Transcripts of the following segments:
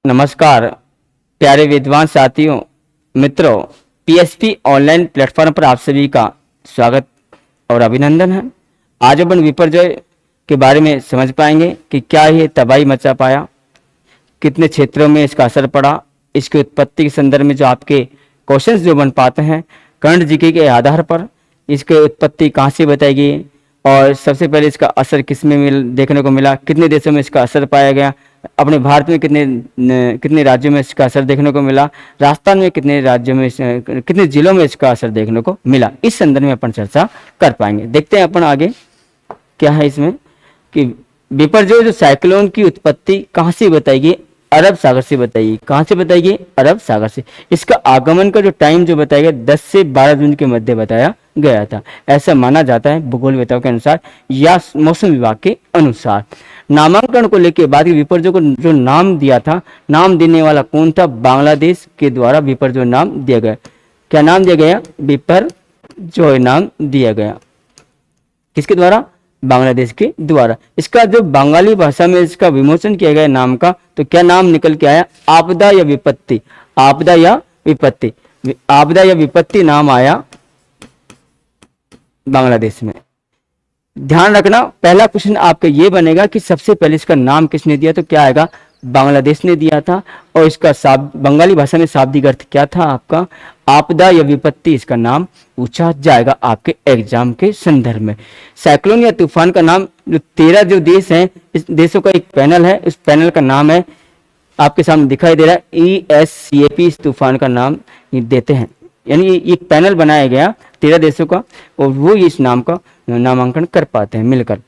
नमस्कार प्यारे विद्वान साथियों, मित्रों। पीएसपी ऑनलाइन प्लेटफॉर्म पर आप सभी का स्वागत और अभिनंदन है। आज अपन विपर्जय के बारे में समझ पाएंगे कि क्या ये तबाही मचा पाया, कितने क्षेत्रों में इसका असर पड़ा, इसकी उत्पत्ति के संदर्भ में जो आपके क्वेश्चंस जो बन पाते हैं करंट जीके के आधार पर, इसकी उत्पत्ति कहाँ से बताई गई और सबसे पहले इसका असर किस में देखने को मिला, कितने देशों में इसका असर पाया गया, अपने भारत में कितने राज्यों में इसका असर देखने को मिला, राजस्थान में कितने राज्यों में कितने जिलों में इसका असर देखने को मिला, इस संदर्भ में अपन चर्चा कर पाएंगे। देखते हैं अपन आगे क्या है इसमें कि बिपरजोय जो साइक्लोन की उत्पत्ति कहाँ से बताई गई, अरब सागर से बताइए। कहाँ से बताइए? अरब सागर से। इसका आगमन का जो टाइम जो बताया गया 10 से 12 जून के मध्य बताया गया था, ऐसा माना जाता है भूगोलवेताओं के अनुसार या मौसम विभाग के अनुसार। नामांकन को लेकर बाद विपरजोय को जो नाम दिया था, नाम देने वाला कौन था? बांग्लादेश के द्वारा विपरजोय नाम दिया गया। क्या नाम दिया गया? विपरजोय नाम दिया गया। किसके द्वारा? बांग्लादेश के द्वारा। इसका जो बंगाली भाषा में इसका विमोचन किया गया नाम का, तो क्या नाम निकल के आया? आपदा या विपत्ति। आपदा या विपत्ति, आपदा या विपत्ति नाम आया बांग्लादेश में। ध्यान रखना, पहला क्वेश्चन आपका ये बनेगा कि सबसे पहले इसका नाम किसने दिया, तो क्या आएगा? बांग्लादेश ने दिया था। और इसका बंगाली भाषा में शाब्दिक अर्थ क्या था आपका? आपदा या विपत्ति इसका नाम पूछा जाएगा आपके एग्जाम के संदर्भ में। साइक्लोन या तूफान का नाम जो 13 जो देश हैं, इस देशों का एक पैनल है, इस पैनल का नाम है आपके सामने दिखाई दे रहा है ESCAP। इस तूफान का नाम देते हैं, यानी एक पैनल बनाया गया 13 देशों का और वो इस नाम का नामांकन कर पाते हैं मिलकर,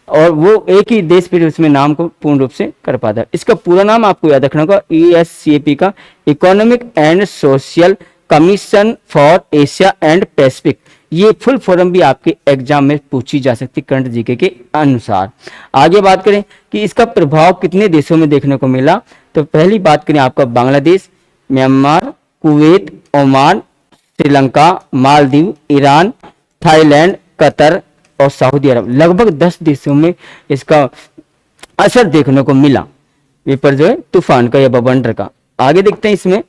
और वो एक ही देश फिर उसमें नाम को पूर्ण रूप से कर पाता है। इसका पूरा नाम आपको याद रखना होगा, ESCAP का economic and social commission for Asia and Pacific. ये फुल फॉर्म भी आपके एग्जाम में पूछी जा सकती करंट जीके के अनुसार। आगे बात करें कि इसका प्रभाव कितने देशों में देखने को मिला, तो पहली बात करें आपका Bangladesh, Myanmar, Kuwait, Oman, Sri Lanka, Maldives, Iran, Thailand, Qatar और सऊदी अरब। लगभग 10 देशों में इसका असर देखने को मिला विपरजोय तूफान का या बवंडर का। आगे देखते हैं इसमें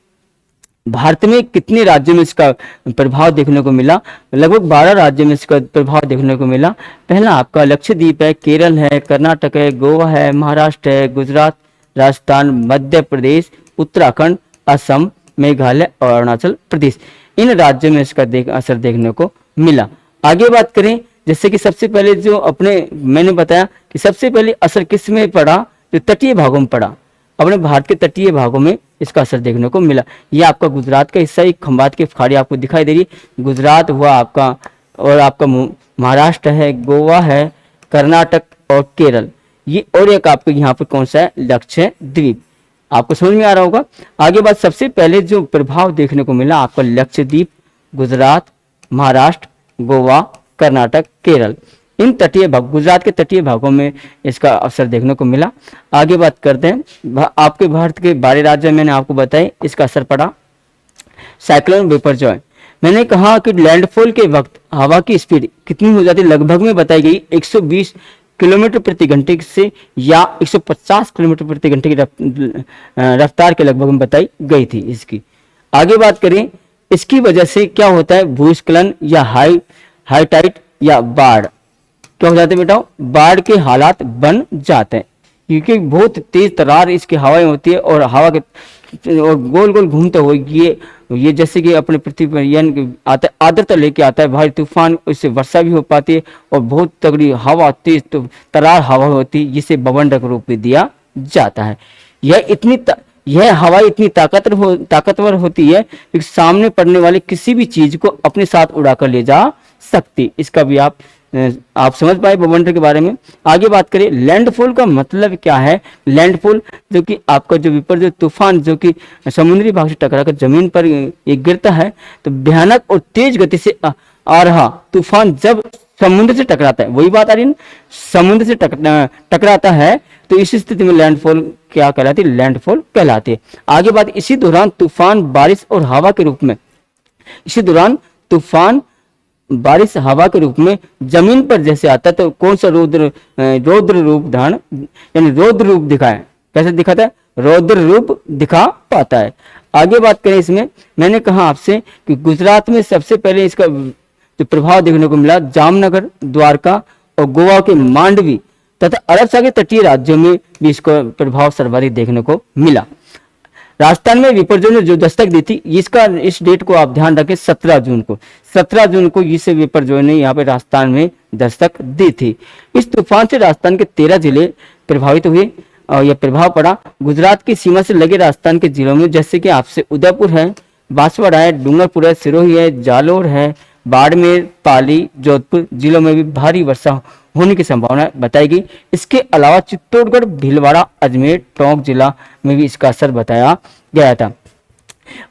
भारत में कितने राज्यों में इसका प्रभाव देखने को मिला। लगभग 12 राज्यों में इसका प्रभाव देखने को मिला। पहला आपका लक्षद्वीप है, केरल है, कर्नाटक है, गोवा है, महाराष्ट्र है, गुजरात, राजस्थान, मध्य प्रदेश, उत्तराखंड, असम, मेघालय और अरुणाचल प्रदेश। इन राज्यों में इसका असर देखने को मिला। आगे बात करें, जैसे कि सबसे पहले जो मैंने बताया कि सबसे पहले असर किस में पड़ा, जो तटीय भागों में पड़ा। अपने भारत के तटीय भागों में इसका असर देखने को मिला। यह आपका गुजरात का हिस्सा, एक खंबात की खाड़ी आपको दिखाई दे रही है, गुजरात हुआ आपका, और आपका महाराष्ट्र है, गोवा है, कर्नाटक और केरल। ये और एक आपको यहाँ पर कौन सा है? लक्षद्वीप। आपको समझ में आ रहा होगा। आगे बात, सबसे पहले जो प्रभाव देखने को मिला आपका लक्षद्वीप, गुजरात, महाराष्ट्र, गोवा, कर्नाटक, केरल, इन तटीय भाग, गुजरात के तटीय भागों में इसका असर देखने को मिला। आगे बात करते हैं आपके भारत के 12 राज्य मैंने आपको बताए इसका असर पड़ा। साइक्लोन बिपरजॉय, मैंने कहा कि लैंडफॉल के वक्त हवा की स्पीड कितनी हो जाती है, लगभग में बताई गई 120 किलोमीटर प्रति घंटे से या 150 किलोमीटर प्रति घंटे की रफ्तार के लगभग में बताई गई थी इसकी। आगे बात करें, इसकी वजह से क्या होता है? भूस्खलन या हाई टाइड या बाढ़। क्या हो जाते हैं बेटा? बाढ़ के हालात बन जाते हैं, क्योंकि बहुत तेज तरार इसकी हवाएं होती है और हवा के और गोल गोल घूमते हुए ये जैसे कि अपने पृथ्वी पर यानी आता है, आर्द्रता लेके आता है भारी तूफान, इससे वर्षा भी हो पाती है और बहुत तगड़ी हवा, तेज तो तरार हवा होती है, जिसे बवंडर के रूप में दिया जाता है। यह हवा इतनी ताकतवर होती है कि सामने पड़ने वाले किसी भी चीज को अपने साथ उड़ाकर ले जा सकती। इसका भी आप समझ पाए बवंडर के बारे में। आगे बात करें, लैंडफॉल का मतलब क्या है? लैंडफॉल जो कि आपका जो विपरीत तूफान जो कि समुद्री भाग से टकराकर जमीन पर एक गिरता है, तो भयानक और तेज गति से आ रहा तूफान जब समुद्र से टकराता है, वही बात आ रही है, समुद्र से टकराता है, तो इस स्थिति में लैंडफॉल क्या कहलाती है? लैंडफॉल कहलाती है। आगे बात, इसी दौरान तूफान बारिश और हवा के रूप में, इसी दौरान तूफान बारिश हवा के रूप में जमीन पर जैसे आता है, तो कौन सा रौद्र रूप धारण यानी रौद्र रूप दिखाए, कैसे दिखाता है, रौद्र रूप दिखा पाता है। आगे बात करें इसमें, मैंने कहा आपसे कि गुजरात में सबसे पहले इसका जो प्रभाव देखने को मिला जामनगर, द्वारका और गोवा के मांडवी तथा अरब सागर तटीय राज्यों में भी इसका प्रभाव सर्वाधिक देखने को मिला। राजस्थान में विपर्जय ने जो दस्तक दी थी, इसका इस डेट को आप ध्यान रखें, 17 जून को, 17 जून को इस विपर्जय ने यहाँ पे राजस्थान में दस्तक दी थी। इस तूफान से राजस्थान के 13 जिले प्रभावित हुए और यह प्रभाव पड़ा गुजरात की सीमा से लगे राजस्थान के जिलों में, जैसे कि आपसे उदयपुर है, बांसवाड़ा है, डूंगरपुर है, सिरोही है, जालोर है, बाड़मेर, पाली, जोधपुर जिलों में भी भारी वर्षा होने की संभावना बताई गई। इसके अलावा चित्तौड़गढ़, भीलवाड़ा, अजमेर, टोंक जिला में भी इसका असर बताया गया था।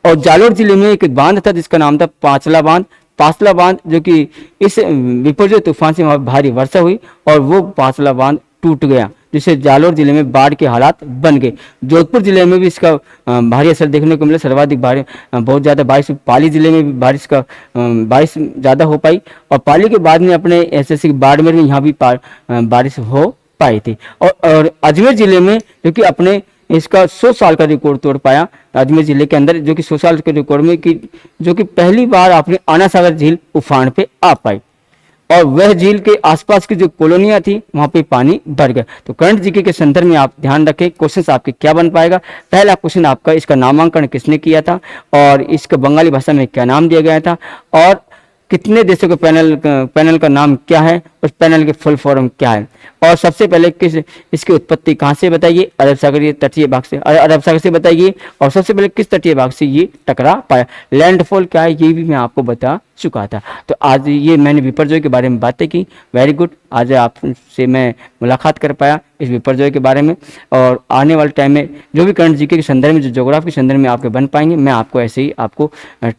और जालोर जिले में एक बांध था जिसका नाम था पांचला बांध। पांचला बांध जो कि इस विपर्जय तूफान से वहां भारी वर्षा हुई और वो पांचला बांध टूट गया, जिससे जालोर जिले में बाढ़ के हालात बन गए। जोधपुर जिले में भी इसका भारी असर देखने को मिला, सर्वाधिक भारी बहुत ज़्यादा बारिश। पाली जिले में भी बारिश ज़्यादा हो पाई और पाली के बाद में अपने ऐसे बाड़मेर में यहाँ भी बारिश हो पाई थी। और अजमेर जिले में जो कि अपने इसका 100 साल का रिकॉर्ड तोड़ पाया, अजमेर जिले के अंदर जो कि 100 साल के रिकॉर्ड में कि जो कि पहली बार अपने आना सागर झील उफान पे आ पाई और वह झील के आसपास की जो कॉलोनियां थी वहां पे पानी भर गया। तो करंट जीके के संदर्भ में आप ध्यान रखें, क्वेश्चन आपके क्या बन पाएगा। पहला क्वेश्चन आपका, इसका नामांकन किसने किया था और इसका बंगाली भाषा में क्या नाम दिया गया था और कितने देशों के पैनल का नाम क्या है, उस पैनल के फुल फॉर्म क्या है। और सबसे पहले इसकी उत्पत्ति कहाँ से बताइए, अरब सागर तटीय भाग से, अरब सागर से बताइए। और सबसे पहले किस तटीय भाग से ये टकरा पाया, लैंडफॉल क्या है ये भी मैं आपको बता चुका था। तो आज ये मैंने विपर्जय के बारे में बातें की, वेरी गुड। आज आपसे मैं मुलाकात कर पाया इस विपर्जय के बारे में और आने वाले टाइम में जो भी करंट जीके के संदर्भ में, जो ज्योग्राफी के संदर्भ में आपके बन पाएंगे, मैं आपको ऐसे ही आपको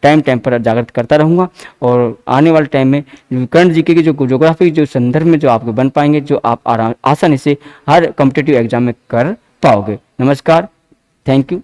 टाइम पर जागृत करता रहूँगा। और आने वाले टाइम में करंट जीके की जो ज्योग्राफी जो संदर्भ में जो आपको बन पाएंगे, जो आप आसानी से हर कॉम्पिटिटिव एग्जाम में कर पाओगे। नमस्कार, थैंक यू।